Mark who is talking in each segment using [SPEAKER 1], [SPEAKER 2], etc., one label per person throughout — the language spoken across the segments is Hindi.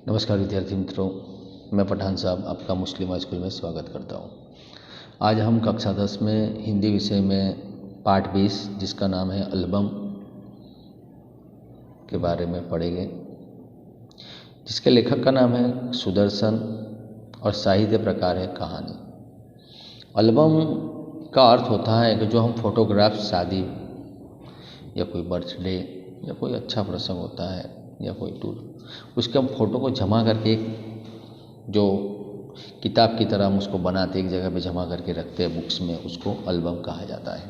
[SPEAKER 1] नमस्कार विद्यार्थी मित्रों, मैं पठान साहब आपका मुस्लिम हाई स्कूल में स्वागत करता हूँ। आज हम कक्षा 10 में हिंदी विषय में पाठ 20 जिसका नाम है एल्बम के बारे में पढ़ेंगे, जिसके लेखक का नाम है सुदर्शन और साहित्य प्रकार है कहानी। एल्बम का अर्थ होता है कि जो हम फोटोग्राफ शादी या कोई बर्थडे या कोई अच्छा प्रसंग होता है या कोई टूर, उसके हम फोटो को जमा करके जो किताब की तरह हम उसको बनाते एक जगह पे जमा करके रखते हैं बुक्स में, उसको एल्बम कहा जाता है।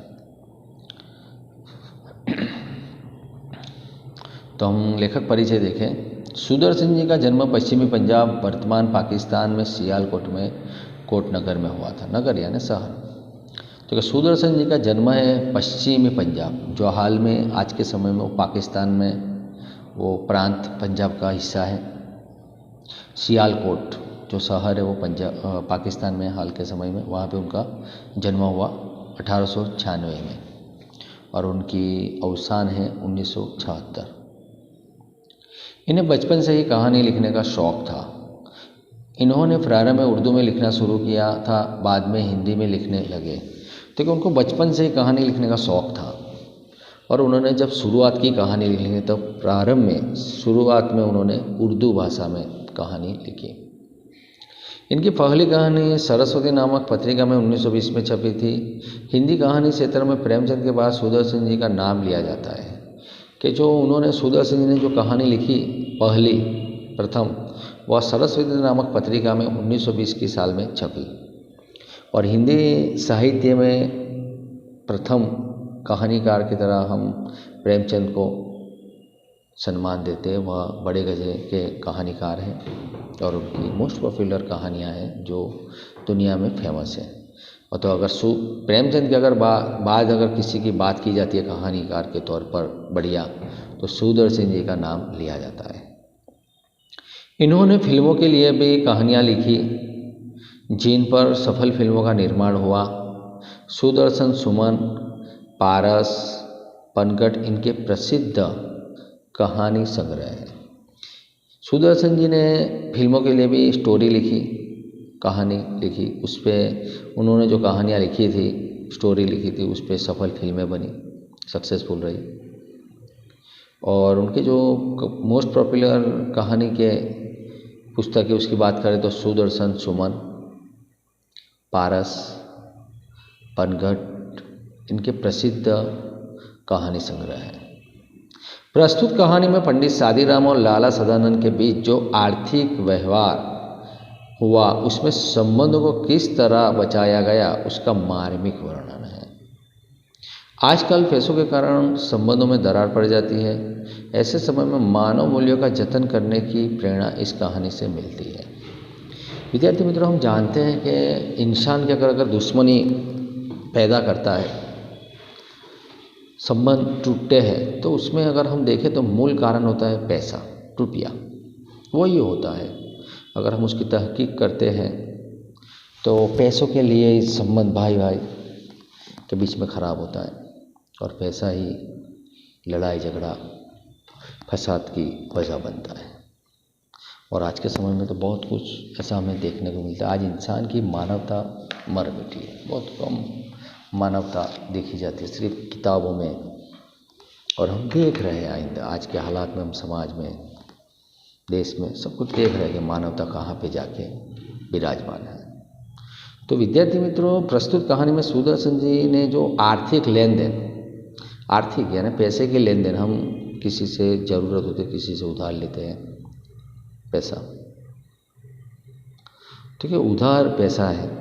[SPEAKER 1] तो हम लेखक परिचय देखें। सुदर्शन जी का जन्म पश्चिमी पंजाब वर्तमान पाकिस्तान में सियालकोट में कोटनगर में हुआ था। नगर यानी शहर। तो सुदर्शन जी का जन्म है पश्चिमी पंजाब, जो हाल में आज के समय में वो पाकिस्तान में वो प्रांत पंजाब का हिस्सा है। सियालकोट जो शहर है वो पंजाब पाकिस्तान में हाल के समय में, वहाँ पे उनका जन्म हुआ 1896 में और उनकी अवसान है 1976। इन्हें बचपन से ही कहानी लिखने का शौक़ था। इन्होंने प्रारंभ में उर्दू में लिखना शुरू किया था, बाद में हिंदी में लिखने लगे। तो कि उनको बचपन से ही कहानी लिखने का शौक़ था और उन्होंने जब शुरुआत की कहानी लिखने, तब प्रारंभ में शुरुआत में उन्होंने उर्दू भाषा में कहानी लिखी। इनकी पहली कहानी सरस्वती नामक पत्रिका में 1920 में छपी थी। हिंदी कहानी क्षेत्र में प्रेमचंद के बाद सुदर्शन जी का नाम लिया जाता है कि जो उन्होंने सुदर्शन जी ने जो कहानी लिखी प्रथम, वह सरस्वती नामक पत्रिका में 1920 की साल में छपी और हिंदी साहित्य में प्रथम कहानीकार की तरह हम प्रेमचंद को सम्मान देते हैं। वह बड़े गज़ल के कहानीकार हैं और उनकी मोस्ट पॉपुलर कहानियां हैं जो दुनिया में फेमस है। और तो अगर प्रेमचंद की अगर बाद अगर किसी की बात की जाती है कहानीकार के तौर पर बढ़िया, तो सुदर्शन जी का नाम लिया जाता है। इन्होंने फिल्मों के लिए भी कहानियाँ लिखी जिन पर सफल फिल्मों का निर्माण हुआ। सुदर्शन, सुमन, पारस, पनघट इनके प्रसिद्ध कहानी संग्रह है। सुदर्शन जी ने फिल्मों के लिए भी स्टोरी लिखी, कहानी लिखी। उस पर उन्होंने जो कहानियाँ लिखी थी, स्टोरी लिखी थी, उस पर सफल फिल्में बनी, सक्सेसफुल रही। और उनके जो मोस्ट पॉपुलर कहानी के पुस्तक है उसकी बात करें तो सुदर्शन, सुमन, पारस, पनघट इनके प्रसिद्ध कहानी संग्रह है। प्रस्तुत कहानी में पंडित सादीराम और लाला सदानंद के बीच जो आर्थिक व्यवहार हुआ, उसमें संबंधों को किस तरह बचाया गया, उसका मार्मिक वर्णन है। आजकल पैसों के कारण संबंधों में दरार पड़ जाती है। ऐसे समय में मानव मूल्यों का जतन करने की प्रेरणा इस कहानी से मिलती है। विद्यार्थी मित्रों, हम जानते हैं कि इंसान के अगर दुश्मनी पैदा करता है, संबंध टूटते हैं, तो उसमें अगर हम देखें तो मूल कारण होता है पैसा, रुपया। वही होता है। अगर हम उसकी तहकीक करते हैं तो पैसों के लिए संबंध भाई भाई के बीच में ख़राब होता है और पैसा ही लड़ाई झगड़ा फसाद की वजह बनता है। और आज के समय में तो बहुत कुछ ऐसा हमें देखने को मिलता है। आज इंसान की मानवता मर मिटी है, बहुत कम मानवता देखी जाती है सिर्फ किताबों में। और हम देख रहे हैं आज के हालात में, हम समाज में, देश में सब कुछ देख रहे हैं कि मानवता कहाँ पे जाके विराजमान है। तो विद्यार्थी मित्रों, प्रस्तुत कहानी में सुदर्शन जी ने जो आर्थिक लेन देन, आर्थिक यानी पैसे के लेन देन, हम किसी से ज़रूरत होती है, किसी से उधार लेते हैं पैसा, ठीक है, उधार पैसा है।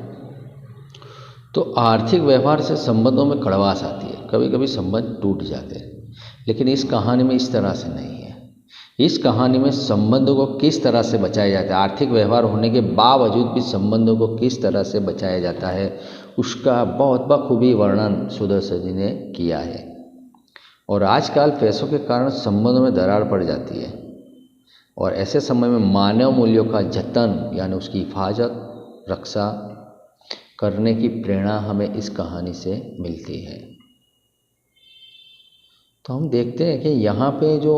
[SPEAKER 1] तो आर्थिक व्यवहार से संबंधों में कड़वास आती है, कभी कभी संबंध टूट जाते हैं। लेकिन इस कहानी में इस तरह से नहीं है। इस कहानी में संबंधों को किस तरह से बचाया जाता है, आर्थिक व्यवहार होने के बावजूद भी संबंधों को किस तरह से बचाया जाता है, उसका बहुत बखूबी वर्णन सुदर्शन जी ने किया है। और आजकल पैसों के कारण संबंधों में दरार पड़ जाती है और ऐसे समय में मानव मूल्यों का जतन यानी उसकी हिफाजत, रक्षा करने की प्रेरणा हमें इस कहानी से मिलती है। तो हम देखते हैं कि यहाँ पे जो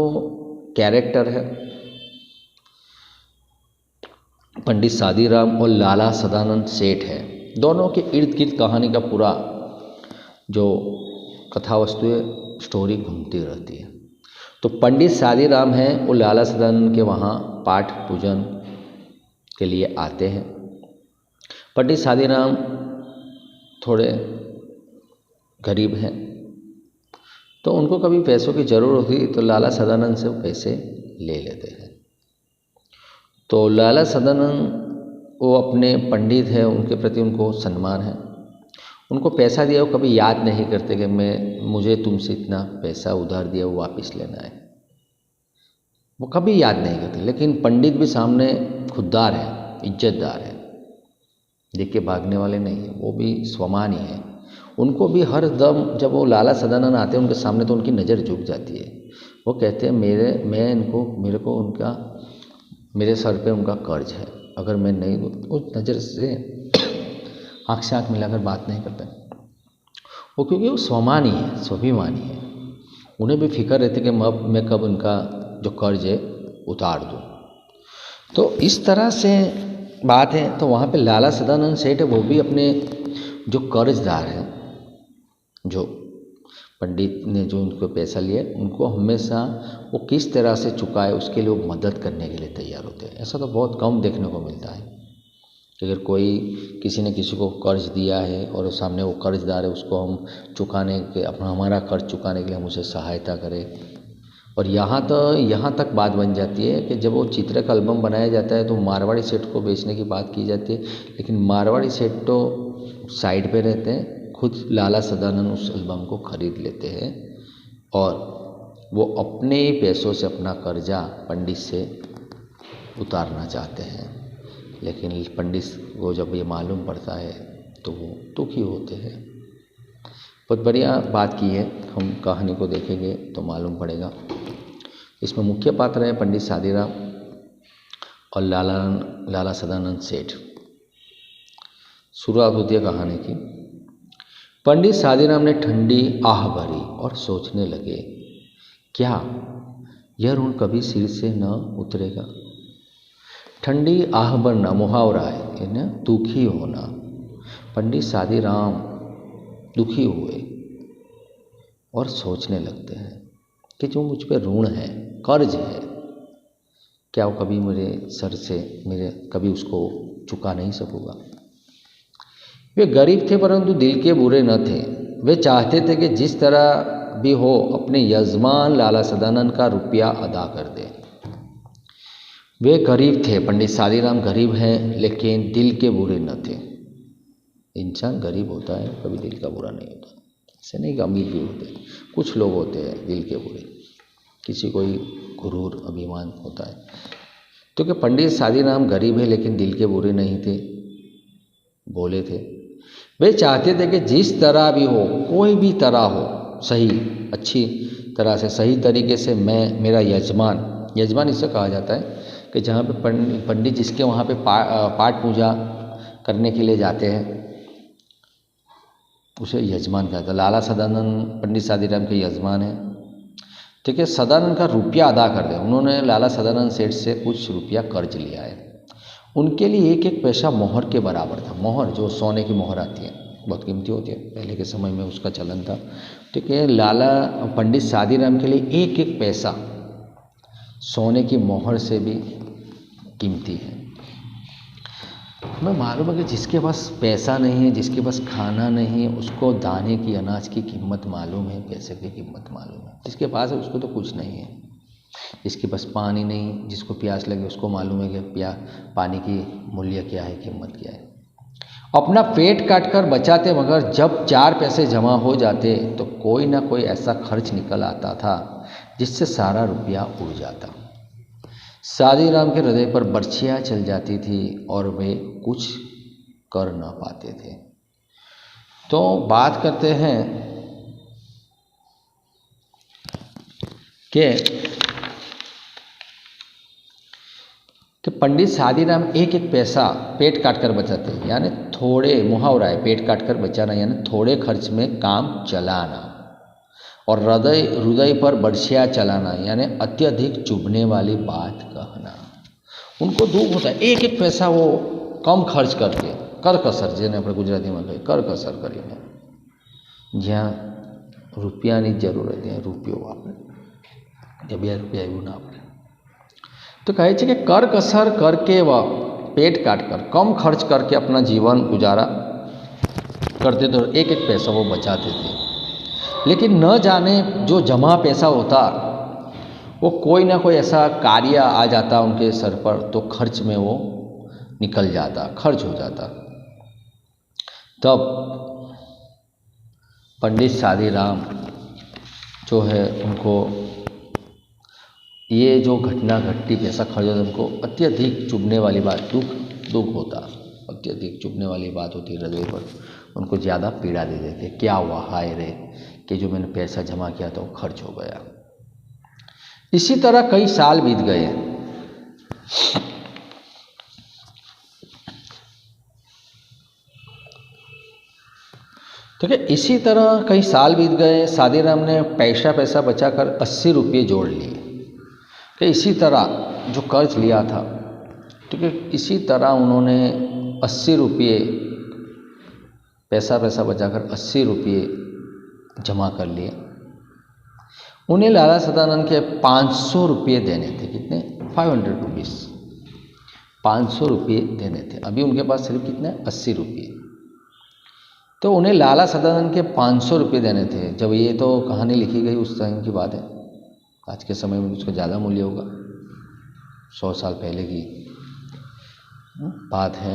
[SPEAKER 1] कैरेक्टर है पंडित सादीराम और लाला सदानंद सेठ है। दोनों के इर्द गिर्द कहानी का पूरा जो कथा वस्तु है, स्टोरी घूमती रहती है। तो पंडित सादीराम हैं, वो लाला सदानंद के वहाँ पाठ पूजन के लिए आते हैं। पंडित सादीराम थोड़े गरीब हैं, तो उनको कभी पैसों की ज़रूरत होती तो लाला सदानंद से वो पैसे ले लेते हैं। तो लाला सदानंद वो अपने पंडित है, उनके प्रति उनको सम्मान है। उनको पैसा दिया वो कभी याद नहीं करते कि मुझे तुमसे इतना पैसा उधार दिया वो वापस लेना है, वो कभी याद नहीं करते। लेकिन पंडित भी सामने खुददार है, इज्जतदार है, देख के भागने वाले नहीं है, वो भी स्वाभिमानी है। उनको भी हर दम जब वो लाला सदानंद आते हैं उनके सामने तो उनकी नज़र झुक जाती है। वो कहते हैं मेरे सर पे उनका कर्ज है, अगर मैं नहीं दूँ, उस नज़र से आँख से आँख मिलाकर बात नहीं करते वो, क्योंकि वो स्वाभिमानी है। उन्हें भी फिक्र रहती कि मैं कब उनका जो कर्ज है उतार दूँ। तो इस तरह से बात है। तो वहाँ पे लाला सदानंद सेठ है, वो भी अपने जो कर्जदार हैं, जो पंडित ने जो उनको पैसा लिया उनको हमेशा वो किस तरह से चुकाए उसके लिए वो मदद करने के लिए तैयार होते हैं। ऐसा तो बहुत कम देखने को मिलता है कि अगर किसी ने किसी को कर्ज दिया है और सामने वो कर्जदार है, उसको हम हमारा कर्ज चुकाने के लिए हम उसे सहायता करें। और यहाँ तक बात बन जाती है कि जब वो चित्र का एल्बम बनाया जाता है तो मारवाड़ी सेठ को बेचने की बात की जाती है, लेकिन मारवाड़ी सेठ तो साइड पे रहते हैं, खुद लाला सदानंद उस एल्बम को खरीद लेते हैं और वो अपने ही पैसों से अपना कर्जा पंडित से उतारना चाहते हैं। लेकिन पंडित को जब ये मालूम पड़ता है तो वो दुखी होते हैं। बहुत बढ़िया बात की है, हम कहानी को देखेंगे तो मालूम पड़ेगा। इसमें मुख्य पात्र है पंडित सादीराम और लाला सदानंद सेठ। शुरुआत होती है कहानी की। पंडित सादीराम ने ठंडी आह भरी और सोचने लगे, क्या यह ऋण कभी सिर से न उतरेगा। ठंडी आह भरना मुहावरा है ना, दुखी होना। पंडित सादीराम दुखी हुए और सोचने लगते हैं कि जो मुझ पे ऋण है, कर्ज है, क्या वो कभी कभी उसको चुका नहीं सकूँगा। वे गरीब थे परंतु दिल के बुरे न थे। वे चाहते थे कि जिस तरह भी हो अपने यजमान लाला सदानंद का रुपया अदा कर दे। वे गरीब थे, पंडित सादीराम गरीब हैं, लेकिन दिल के बुरे न थे। इंसान गरीब होता है, कभी दिल का बुरा नहीं होता। ऐसे नहीं कि अमीर भी होते, कुछ लोग होते हैं दिल के बुरे, किसी कोई गुरूर अभिमान होता है। तो कि पंडित सादीराम गरीब है लेकिन दिल के बुरे नहीं थे, बोले थे। वे चाहते थे कि जिस तरह भी हो, कोई भी तरह हो, सही अच्छी तरह से सही तरीके से मेरा यजमान इससे कहा जाता है कि जहाँ पे पंडित जिसके वहाँ पे पाठ पूजा करने के लिए जाते हैं उसे यजमान कहता है। लाला सदानंद पंडित सादीराम के यजमान हैं। ठीक है, सदानंद का रुपया अदा कर दे। उन्होंने लाला सदानंद सेठ से कुछ रुपया कर्ज लिया है। उनके लिए एक एक पैसा मोहर के बराबर था। मोहर जो सोने की मोहर आती है, बहुत कीमती होती है, पहले के समय में उसका चलन था। ठीक है, पंडित सादीराम के लिए एक एक पैसा सोने की मोहर से भी कीमती है। हमें मालूम है कि जिसके पास पैसा नहीं है, जिसके पास खाना नहीं है, उसको दाने की अनाज की कीमत मालूम है, पैसे की कीमत मालूम है। जिसके पास है उसको तो कुछ नहीं है। जिसके पास पानी नहीं, जिसको प्यास लगे उसको मालूम है कि पानी की मूल्य क्या है, कीमत क्या है। अपना पेट काट कर बचाते, मगर जब 4 पैसे जमा हो जाते तो कोई ना कोई ऐसा खर्च निकल आता था जिससे सारा रुपया उड़ जाता। सादीराम के हृदय पर बर्छियाँ चल जाती थी और वे कुछ कर ना पाते थे। तो बात करते हैं कि पंडित सादीराम एक एक पैसा पेट काट कर बचाते, यानी थोड़े, मुहावरा है पेट काट कर बचाना, यानी थोड़े खर्च में काम चलाना। और हृदय पर बर्छियाँ चलाना, यानी अत्यधिक चुभने वाली बात कहना। उनको दुख होता है। एक एक पैसा वो कम खर्च करके कर कसर, જેને આપણે ગુજરાતીમાં કહીએ કર કસર કરીને, જ્યાં રૂપિયાની જરૂર હોય ત્યાં રૂપિયો વાપરે, કે 2 રૂપિયા એવું ના વાપરે। तो कहे कि कर कसर करके व पेट काट कर कम खर्च करके अपना जीवन गुजारा करते थे, एक एक पैसा वो बचाते थे। लेकिन न जाने जो जमा पैसा होता वो कोई ना कोई ऐसा कार्य आ जाता उनके सर पर, तो खर्च में वो निकल जाता, खर्च हो जाता। तब पंडित शादीराम जो है उनको ये जो घटना घटती, पैसा खर्च होता, उनको अत्यधिक चुभने वाली बात, दुख होता, अत्यधिक चुभने वाली बात होती हृदय पर, उनको ज़्यादा पीड़ा दे देते। क्या हुआ, हाय रे, कि जो मैंने पैसा जमा किया था वो खर्च हो गया। इसी तरह कई साल बीत गए। तो क्या इसी तरह कई साल बीत गए। शादीराम ने पैसा बचाकर 80 रुपये जोड़ लिए। कि इसी तरह जो कर्ज लिया था, ठीक है, इसी तरह उन्होंने 80 रुपये पैसा बचाकर 80 रुपये जमा कर लिए। उन्हें लाला सदानंद के 500 रुपये देने थे। कितने? 500 रुपीज़, 500 रुपये देने थे। अभी उनके पास सिर्फ कितने? 80 रुपये। तो उन्हें लाला सदानंद के 500 रुपये देने थे। जब ये तो कहानी लिखी गई उस टाइम की बात है, आज के समय में उसका ज़्यादा मूल्य होगा, 100 साल पहले की बात है।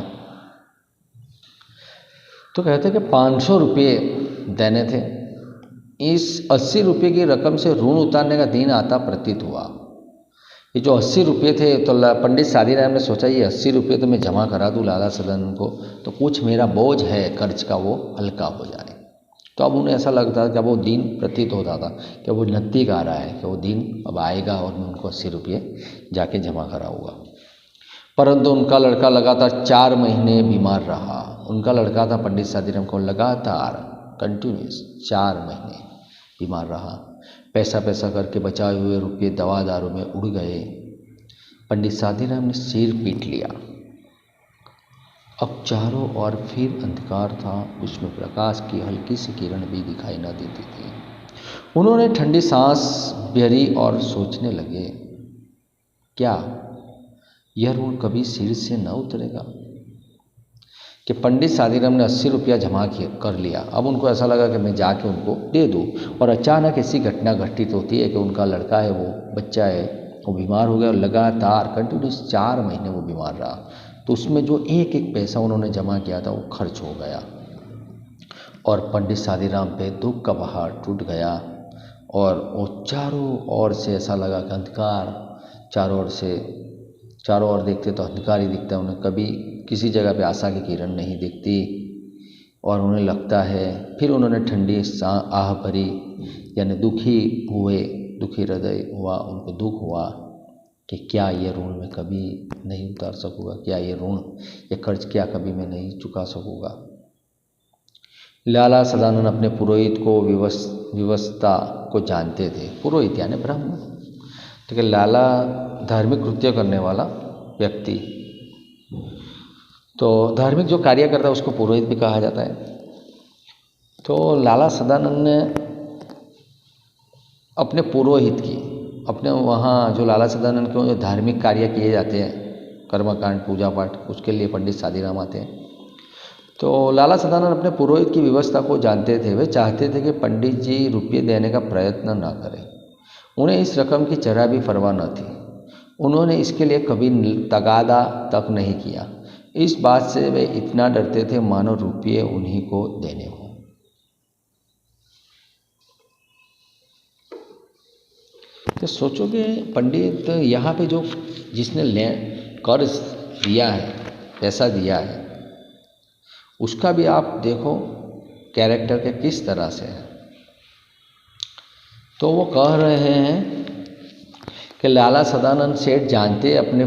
[SPEAKER 1] तो कहते कि 500 रुपये देने थे। इस 80 रुपये की रकम से ऋण उतारने का दिन आता प्रतीत हुआ। ये जो 80 रुपये थे, तो पंडित शादीराम ने सोचा ये 80 रुपये तो मैं जमा करा दूँ लाला सदानंद को, तो कुछ मेरा बोझ है कर्ज का वो हल्का हो जाए। तो अब उन्हें ऐसा लगता था कि अब वो दिन प्रतीत होता था कि वो नज़दीक आ रहा है, कि वो दिन अब आएगा और मैं उनको 80 रुपये जाके जमा कराऊंगा। परंतु उनका लड़का लगातार 4 महीने बीमार रहा। उनका लड़का था पंडित शादीराम को, लगातार कंटिन्यूस 4 महीने बीमार रहा। पैसा करके बचाए हुए रुपये दवा दारू में उड़ गए। पंडित शादीराम ने सिर पीट लिया। अब चारों ओर फिर अंधकार था, उसमें प्रकाश की हल्की सी किरण भी दिखाई न देती थी। उन्होंने ठंडी सांस भरी और सोचने लगे, क्या यह ऋण कभी सिर से न उतरेगा? कि पंडित शादीराम ने 80 रुपया जमा कर लिया। अब उनको ऐसा लगा कि मैं जाके उनको दे दूँ, और अचानक ऐसी घटना घटित होती है कि उनका लड़का है, वो बच्चा है, वो बीमार हो गया और लगातार कंटिन्यूस 4 महीने वो बीमार रहा। तो उसमें जो एक एक पैसा उन्होंने जमा किया था वो खर्च हो गया, और पंडित शादीराम पे दुख का पहाड़ टूट गया। और वो चारों ओर से ऐसा लगा कि अंधकार, चारों ओर देखते तो अंधकार ही दिखता है। उन्हें कभी किसी जगह पे आशा की किरण नहीं दिखती, और उन्हें लगता है, फिर उन्होंने ठंडी आह भरी, यानी दुखी हृदय हुआ, उनको दुख हुआ कि क्या ये ऋण मैं कभी नहीं उतार सकूँगा, क्या ये ऋण, ये कर्ज क्या कभी मैं नहीं चुका सकूँगा। लाला सदानंद अपने पुरोहित को व्यवस्था को जानते थे। पुरोहित यानी ब्राह्मण। तो लाला धार्मिक कृत्य करने वाला व्यक्ति, तो धार्मिक जो कार्य करता है उसको पुरोहित भी कहा जाता है। तो लाला सदानंद ने अपने पुरोहित की, अपने वहाँ जो लाला सदानंद के जो धार्मिक कार्य किए जाते हैं, कर्मकांड, पूजा पाठ, उसके लिए पंडित शादीराम आते हैं। तो लाला सदानंद अपने पुरोहित की व्यवस्था को जानते थे। वे चाहते थे कि पंडित जी रुपये देने का प्रयत्न न करें। उन्हें इस रकम की जरा भी परवाह न थी। उन्होंने इसके लिए कभी तगादा तक नहीं किया। इस बात से वे इतना डरते थे मानो रुपये उन्हीं को देने हों। तो सोचो कि पंडित यहाँ पे जो जिसने कर्ज दिया है, पैसा दिया है, उसका भी आप देखो कैरेक्टर के किस तरह से है। तो वो कह रहे हैं कि लाला सदानंद सेठ जानते अपने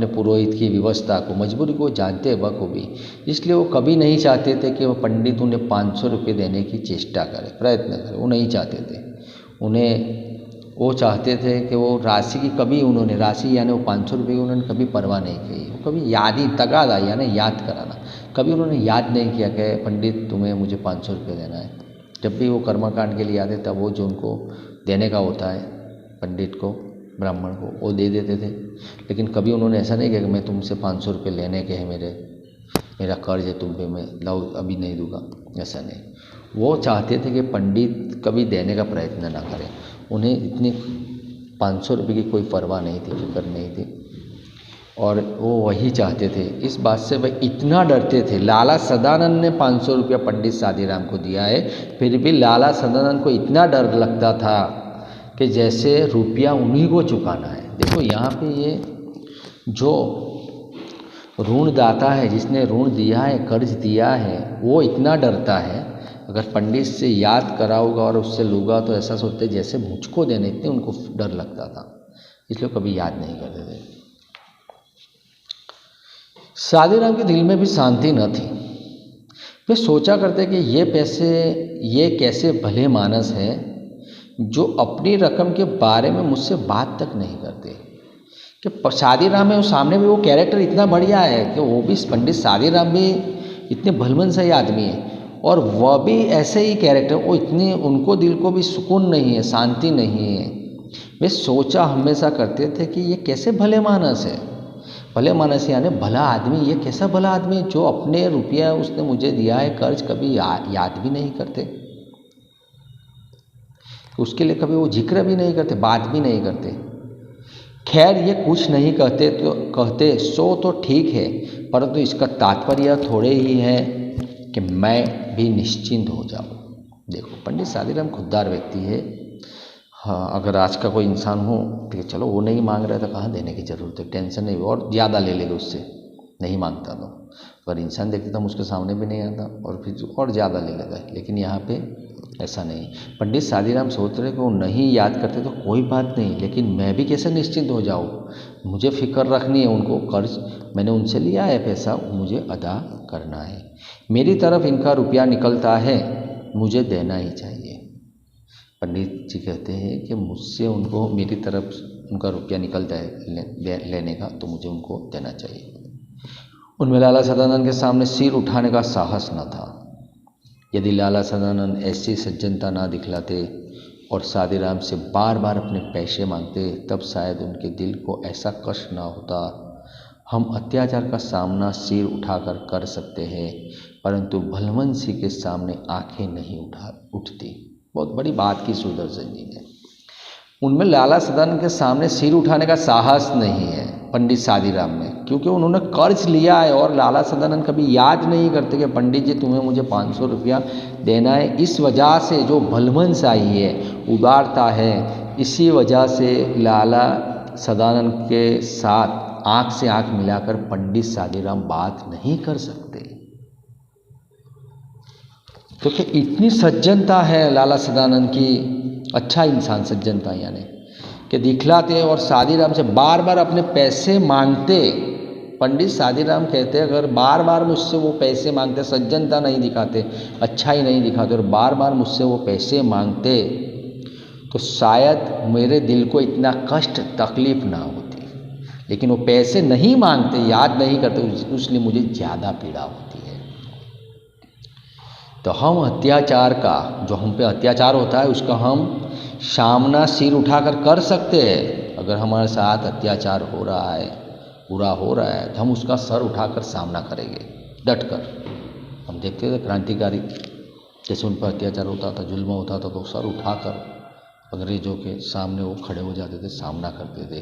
[SPEAKER 1] पुरोहित की व्यवस्था को, मजबूरी को जानते हैं बखूबी, इसलिए वो कभी नहीं चाहते थे कि वो पंडित उन्हें 500 रुपये देने की चेष्टा करे, प्रयत्न करे। वो नहीं चाहते थे। उन्हें वो चाहते थे कि वो राशि की कभी उन्होंने राशि यानी वो 500 रुपये की उन्होंने कभी परवाह नहीं की। वो कभी याद ही तगादा यानी याद कराना, कभी उन्होंने याद नहीं किया कि पंडित तुम्हें मुझे 500 रुपये देना है। जब भी वो कर्मकांड के लिए आते तब वो जो उनको देने का होता है पंडित को, ब्राह्मण को, वो दे देते थे। लेकिन कभी उन्होंने ऐसा नहीं किया कि मैं तुमसे 500 रुपये लेने के हैं, मेरा कर्ज है तुम पे, मैं लाओ अभी नहीं दूंगा, ऐसा नहीं। वो चाहते थे कि पंडित कभी देने का प्रयत्न ना करें। उन्हें इतनी 500 रुपये की कोई परवाह नहीं थी, फिक्र नहीं थी, और वो वही चाहते थे। इस बात से वह इतना डरते थे। लाला सदानंद ने 500 रुपया पंडित सादीराम को दिया है, फिर भी लाला सदानंद को इतना डर लगता था कि जैसे रुपया उन्हीं को चुकाना है। देखो यहाँ पे ये जो ऋणदाता है, जिसने ऋण दिया है, कर्ज दिया है, वो इतना डरता है। अगर पंडित से याद कराऊंगा और उससे लूँगा तो ऐसा सोचते जैसे मुझको देने, इतने उनको डर लगता था, इसलिए कभी याद नहीं करते थे। सादीराम के दिल में भी शांति न थी। वे सोचा करते कि ये पैसे, ये कैसे भले मानस हैं जो अपनी रकम के बारे में मुझसे बात तक नहीं करते। कि सादीराम है, वो सामने भी वो कैरेक्टर इतना बढ़िया है कि वो भी पंडित सादीराम भी इतने भलमन सही आदमी है, और वह भी ऐसे ही कैरेक्टर, वो इतनी, उनको दिल को भी सुकून नहीं है, शांति नहीं है। वे सोचा हमेशा करते थे कि ये कैसे भले मानस है। भले मानस यानी भला आदमी, ये कैसा भला आदमी है जो अपने रुपया उसने मुझे दिया है कर्ज, कभी याद भी नहीं करते, उसके लिए कभी वो जिक्र भी नहीं करते, बात भी नहीं करते। खैर ये कुछ नहीं कहते तो कहते सो तो ठीक है, परंतु इसका तात्पर्य थोड़े ही है कि मैं भी निश्चिंत हो जाऊं। देखो पंडित सादीराम खुददार व्यक्ति है। हाँ, अगर आज का कोई इंसान हो ठीक है, चलो वो नहीं मांग रहा था, कहाँ देने की ज़रूरत है, टेंशन नहीं, और ज़्यादा ले लेगा उससे, नहीं मांगता तो। अगर इंसान देखते तो हम उसके सामने भी नहीं आता और फिर और ज़्यादा ले लेगा। लेकिन यहाँ पे ऐसा नहीं। पंडित सादीराम सोच रहे कि वो नहीं याद करते तो कोई बात नहीं, लेकिन मैं भी कैसे निश्चिंत हो जाऊँ, मुझे फिक्र रखनी है। उनको कर्ज मैंने उनसे लिया है, पैसा मुझे अदा करना है, मेरी तरफ इनका रुपया निकलता है, मुझे देना ही चाहिए। पंडित जी कहते हैं कि मुझसे उनको, मेरी तरफ उनका रुपया निकलता है लेने का, तो मुझे उनको देना चाहिए। उनमें लाला सदानंद के सामने सिर उठाने का साहस न था। यदि लाला सदानंद ऐसी सज्जनता ना दिखलाते और सादीराम से बार बार अपने पैसे मांगते, तब शायद उनके दिल को ऐसा कष्ट ना होता। हम अत्याचार का सामना सिर उठाकर कर सकते हैं, परंतु भलवंत सिंह के सामने आंखें नहीं उठती। बहुत बड़ी बात की सुदर्शन जी ने। उनमें लाला सदानंद के सामने सिर उठाने का साहस नहीं है पंडित सादीराम में, क्योंकि उन्होंने कर्ज लिया है। और लाला सदानंद कभी याद नहीं करते कि पंडित जी तुम्हें मुझे 500 रुपया देना है। इस वजह से जो भलमंस आई है, उदारता है, इसी वजह से लाला सदानंद के साथ आंख से आंख मिलाकर पंडित सादीराम बात नहीं कर सकते, क्योंकि इतनी सज्जनता है लाला सदानंद की। अच्छा इंसान सज्जनता यानी कि दिखलाते और सादीराम से बार बार अपने पैसे मांगते। पंडित सादीराम कहते अगर बार बार मुझसे वो पैसे मांगते, सज्जनता नहीं दिखाते, अच्छा ही नहीं दिखाते, और बार बार मुझसे वो पैसे मांगते, तो शायद मेरे दिल को इतना कष्ट तकलीफ ना होती। लेकिन वो पैसे नहीं मांगते, याद नहीं करते, इसलिए मुझे ज़्यादा पीड़ा होती है। तो हम अत्याचार का, जो हम पे अत्याचार होता है, उसका हम सामना सिर उठाकर कर सकते हैं। अगर हमारे साथ अत्याचार हो रहा है, बुरा हो रहा है, तो हम उसका सर उठाकर सामना करेंगे डट कर। हम देखते थे क्रांतिकारी जैसे उन पर अत्याचार होता था, जुल्म होता था, तो सर उठाकर अंग्रेजों के सामने वो खड़े हो जाते थे, सामना करते थे।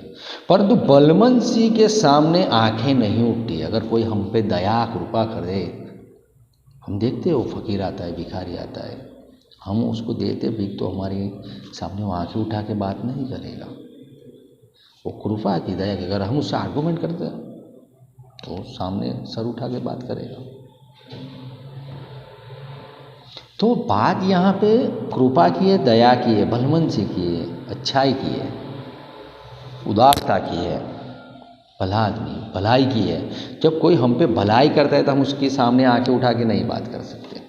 [SPEAKER 1] परंतु बलवंत सिंह के सामने आंखें नहीं उठती। अगर कोई हम पे दया कृपा करे, हम देखते हो फकीर आता है, भिखारी आता है, हम उसको देते भीख, तो हमारे सामने वो आंखें उठा के बात नहीं करेगा। वो कृपा की दया की, अगर हम उससे आर्गूमेंट करते हैं तो सामने सर उठा के बात करेगा। तो बात यहाँ पे कृपा की है, दया की है, भलमन से की है, अच्छाई की है, उदारता की है, भला आदमी भलाई की है। जब कोई हम पे भलाई करता है तो हम उसके सामने आके उठा के नहीं बात कर सकते।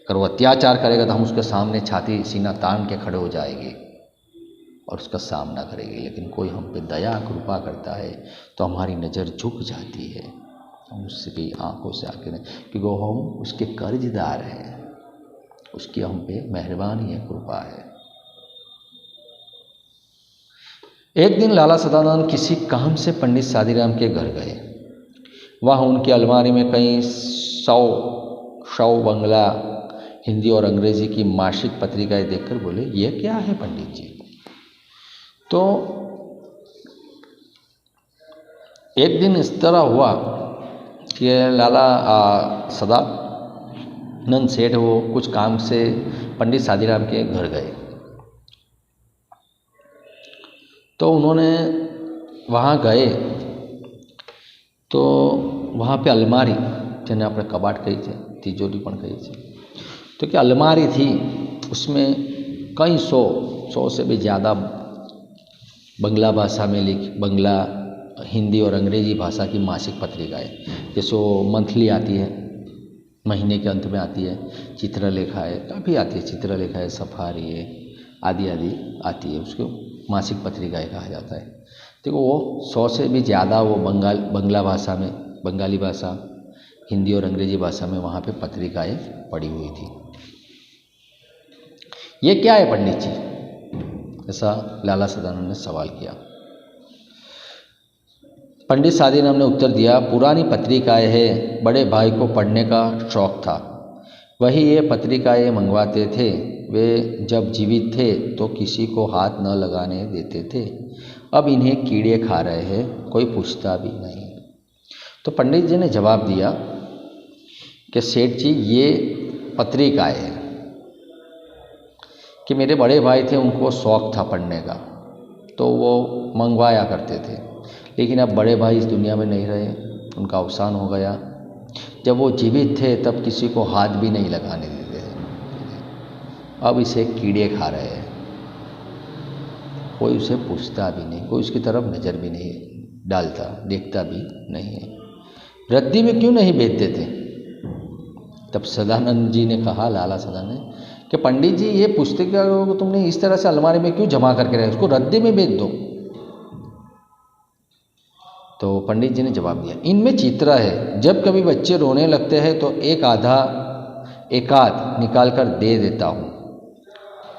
[SPEAKER 1] अगर वो अत्याचार करेगा तो हम उसके सामने छाती सीना तान के खड़े हो जाएंगे और उसका सामना करेंगे। लेकिन कोई हम पे दया कृपा करता है तो हमारी नज़र झुक जाती है, हम उसकी आंखों से आके क्योंकि हम उसके कर्जदार हैं, उसकी हम पे मेहरबानी है, कृपा है। एक दिन लाला सदानंद किसी काम से पंडित सादीराम के घर गए। वहाँ उनकी अलमारी में कई सौ बंगला हिंदी और अंग्रेजी की मासिक पत्रिकाएं देखकर बोले, ये क्या है पंडित जी? तो एक दिन इस तरह हुआ कि लाला सदानंद सेठ वो कुछ काम से पंडित सादीराम के घर गए। तो उन्होंने वहाँ गए तो वहाँ पे अलमारी જેને આપણે કબાટ કહીએ છીએ, तिजोरी પણ कही છે, तो क्या अलमारी थी, उसमें कई सौ से भी ज़्यादा बंगला भाषा में बंगला हिंदी और अंग्रेजी भाषा की मासिक पत्रिकाएं, जैसे वो मंथली आती है, महीने के अंत में आती है, चित्रलेखा है, काफ़ी आती है, चित्रलेखा है, सफारी है, आदि आदि आती है, उसको मासिक पत्रिकाएं कहा जाता है। देखो वो 100 से भी ज़्यादा वो बंगला भाषा में, बंगाली भाषा, हिंदी और अंग्रेजी भाषा में वहाँ पे पत्रिकाएं पड़ी हुई थी। ये क्या है पंडित जी? ऐसा लाला सदानंद ने सवाल किया। पंडित सादीराम ने उत्तर दिया, पुरानी पत्रिकाएं हैं, बड़े भाई को पढ़ने का शौक़ था, वही ये पत्रिकाएं मंगवाते थे। वे जब जीवित थे तो किसी को हाथ न लगाने देते थे, अब इन्हें कीड़े खा रहे हैं, कोई पूछता भी नहीं। तो पंडित जी ने जवाब दिया कि सेठ जी ये पत्रिकाएं हैं कि मेरे बड़े भाई थे, उनको शौक़ था पढ़ने का, तो वो मंगवाया करते थे, लेकिन अब बड़े भाई इस दुनिया में नहीं रहे, उनका अवसान हो गया। जब वो जीवित थे तब किसी को हाथ भी नहीं लगाने देते थे, अब इसे कीड़े खा रहे हैं, कोई उसे पूछता भी नहीं, कोई उसकी तरफ नज़र भी नहीं डालता, देखता भी नहीं है। रद्दी में क्यों नहीं बेचते थे? तब सदानंद जी ने कहा, लाला सदानंद ने, कि पंडित जी ये पुस्तकें को तुमने इस तरह से अलमारी में क्यों जमा करके रखे, उसको रद्दी में बेच दो। तो पंडित जी ने जवाब दिया, इनमें चित्र है, जब कभी बच्चे रोने लगते हैं तो एकाध निकाल कर दे देता हूँ,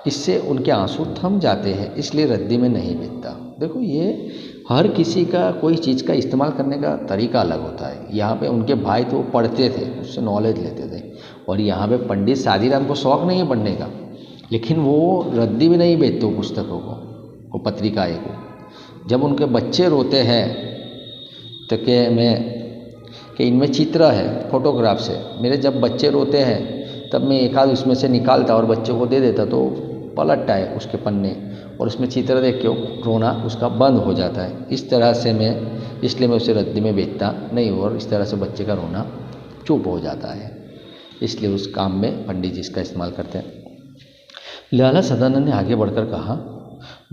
[SPEAKER 1] इससे उनके आंसू थम जाते हैं, इसलिए रद्दी में नहीं बेचता। देखो ये हर किसी का कोई चीज़ का इस्तेमाल करने का तरीका अलग होता है। यहाँ पे उनके भाई तो पढ़ते थे, उससे नॉलेज लेते थे, और यहाँ पे पंडित सादीराम को शौक़ नहीं है पढ़ने का, लेकिन वो रद्दी में नहीं बेचते पुस्तकों को, वो पत्रिकाएँ को। जब उनके बच्चे रोते हैं तो कि इनमें चित्र है, फोटोग्राफ से, मेरे जब बच्चे रोते हैं तब मैं एक आध उसमें से निकालता और बच्चों को दे देता, तो पलटता है उसके पन्ने और उसमें चित्र देख के रोना उसका बंद हो जाता है। इस तरह से इसलिए मैं उसे रद्दी में बेचता नहीं, और इस तरह से बच्चे का रोना चुप हो जाता है, इसलिए उस काम में पंडित जी इसका इस्तेमाल करते हैं। लाला सदानंद ने आगे बढ़कर कहा,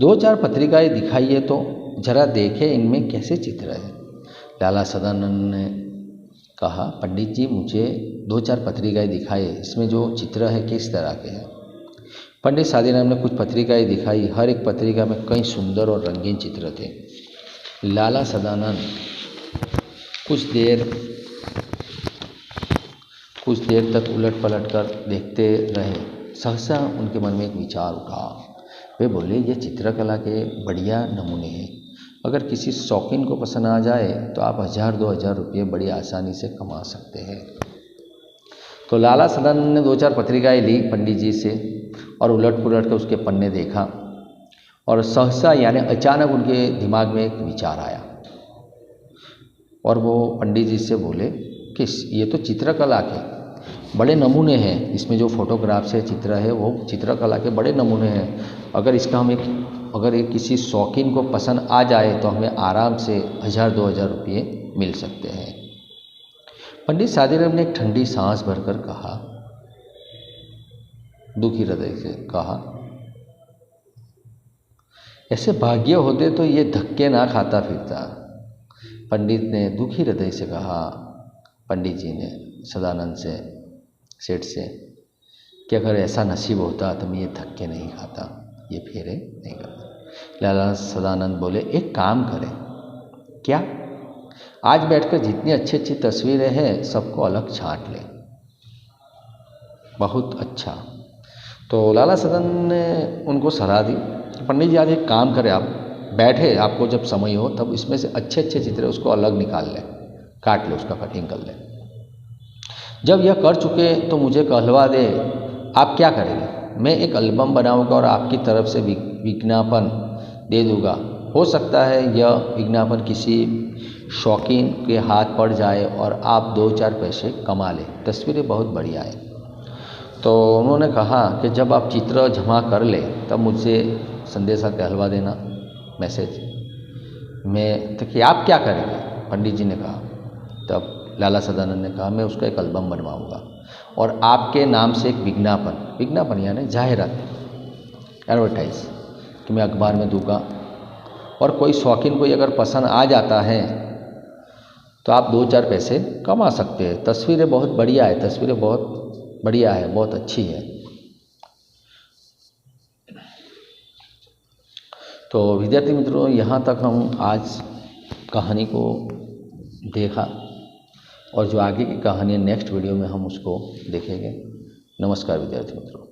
[SPEAKER 1] 2-4 पत्रिकाएं दिखाइए तो जरा देखें इनमें कैसे चित्र है। लाला सदानंद ने कहा, पंडित जी मुझे 2-4 पत्रिकाएं दिखाए, इसमें जो चित्र है किस तरह के हैं। पंडित सादीराम ने कुछ पत्रिकाएं दिखाई, हर एक पत्रिका में कई सुंदर और रंगीन चित्र थे। लाला सदानंद कुछ देर तक उलट पलट कर देखते रहे। सहसा उनके मन में एक विचार उठा। वे बोले, ये चित्रकला के बढ़िया नमूने हैं, अगर किसी शौकीन को पसंद आ जाए तो आप 1000-2000 रुपये बड़ी आसानी से कमा सकते हैं। तो लाला सदानंद ने 2-4 पत्रिकाएं ली पंडित जी से और उलट पुलट कर उसके पन्ने देखा, और सहसा यानी अचानक उनके दिमाग में एक विचार आया, और वो पंडित जी से बोले कि ये तो चित्रकला के बड़े नमूने हैं, इसमें जो फोटोग्राफ से चित्र है वो चित्रकला के बड़े नमूने हैं, अगर इसका अगर ये किसी शौकीन को पसंद आ जाए तो हमें आराम से 1000-2000 रुपये मिल सकते हैं। पंडित सादीराम ने एक ठंडी सांस भरकर कहा, दुखी हृदय से कहा, ऐसे भाग्य होते तो ये धक्के ना खाता फिरता। पंडित ने दुखी हृदय से कहा, पंडित जी ने सदानंद से, सेठ से, कि अगर ऐसा नसीब होता तो मैं ये धक्के नहीं खाता, ये फेरे नहीं करता। लाला सदानंद बोले, एक काम करें। क्या? आज बैठकर जितनी अच्छी अच्छी तस्वीरें हैं सबको अलग छांट लें। बहुत अच्छा। तो लाला सदानंद ने उनको सलाह दी, पंडित जी आज एक काम करें, आप बैठे, आपको जब समय हो तब इसमें से अच्छे अच्छे चित्र उसको अलग निकाल लें, काट ले, उसका कटिंग कर लें। जब यह कर चुके तो मुझे कहलवा दे, आप क्या करेंगे? मैं एक एल्बम बनाऊंगा और आपकी तरफ से विज्ञापन दे दूंगा। हो सकता है यह विज्ञापन किसी शौकीन के हाथ पड़ जाए और आप 2-4 पैसे कमा लें। तस्वीरें बहुत बढ़िया है। तो उन्होंने कहा कि जब आप चित्र जमा कर ले तब मुझसे संदेशा कहलवा देना, मैसेज। मैं तो कि आप क्या करेंगे? पंडित जी ने कहा। तब लाला सदानंद ने कहा, मैं उसका एक एल्बम बनवाऊंगा और आपके नाम से एक विज्ञापन यानी जाहिरात, एडवर्टाइज, कि मैं अखबार में दूंगा और कोई शौकीन कोई अगर पसंद आ जाता है तो आप 2-4 पैसे कमा सकते हैं। तस्वीरें बहुत बढ़िया है, तस्वीरें बहुत बढ़िया है, बहुत अच्छी है। तो विद्यार्थी मित्रों, यहाँ तक हम आज कहानी को देखा और जो आगे की कहानी नेक्स्ट वीडियो में हम उसको देखेंगे। नमस्कार विद्यार्थी मित्रों।